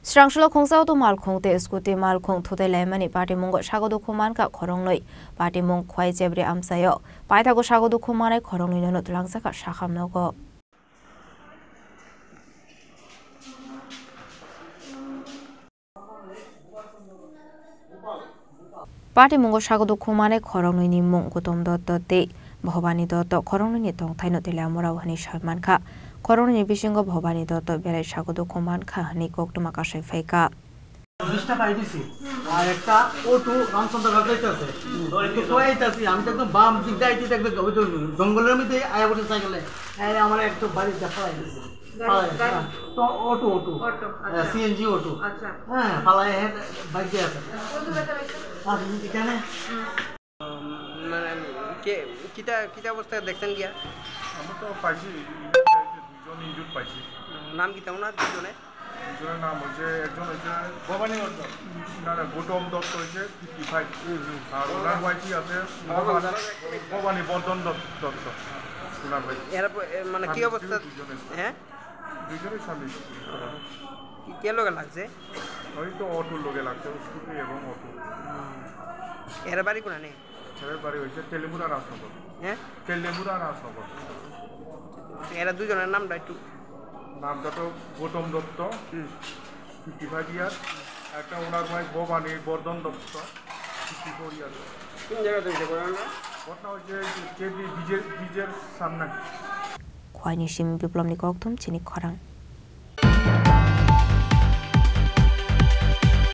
Srangshlo khongsaw to malkhong te skuti malkhong thode lemani party mongo sagodu khuman ka khorongloi party mong khwai jebre amsayo paithago sagodu khumane khorongloi no tulangsa ka sakhamnogo party mongo sagodu khumane khorongloi ni mong gotom dotto te Bhavani dotto khorongloi ni tong thaino telamora hani Salman Kha khorongloi ni bisingo Bhavani dotto bere sagodu khuman kha ni koktuma ka faika বিশটা পাই দিছি আর একটা O2 Ramchandra গাছাইতে আছে তো একটু কোয়াইতাছি আমি তো একদম বাম দিক যাইতে দেখবে ওই তো জঙ্গলের মধ্যে আয়া বসে সাইকেলে এই আমার একটু বাড়ি দেখাই দিছে তো O2 সিএনজি O2 আচ্ছা হ্যাঁ ফালাই বাইক দিয়ে আছে আর এখানে মানে কিটা অবস্থায় দেখছেন গিয়া আমি তো পাইছি দুজন ইনজুর পাইছি নাম কি তেমন দুজনে দুজনের নাম হচ্ছে একজন হচ্ছে ভবানী দত্ত না গৌতম দত্ত হচ্ছে 55 আর ওনার ওয়াইফি আছে ভবানী বর্ধন দত্ত ওনার ভাই এর মানে কি অবস্থা হ্যাঁ দুজনের স্বামী কে লোকে লাগছে ওই তো অটোর লোকে লাগছে স্কুটি এবং অটো এর বাড়ি কোনা নেই এর বাড়ি হচ্ছে তেলেমুরা রাজনগর হ্যাঁ তেলেমুরা রাজনগর এরা দুজনের নামটা একটু নামটা তো গৌতম দত্ত 55 ইয়ার একটা ওনার ভাই ভবানী বর্ধন দত্ত 54 ইয়ার কোন জায়গা থেকে ঘটনা হচ্ছে ব্রিজের সামনে khwai ni sim biplom ni koktum chini khorang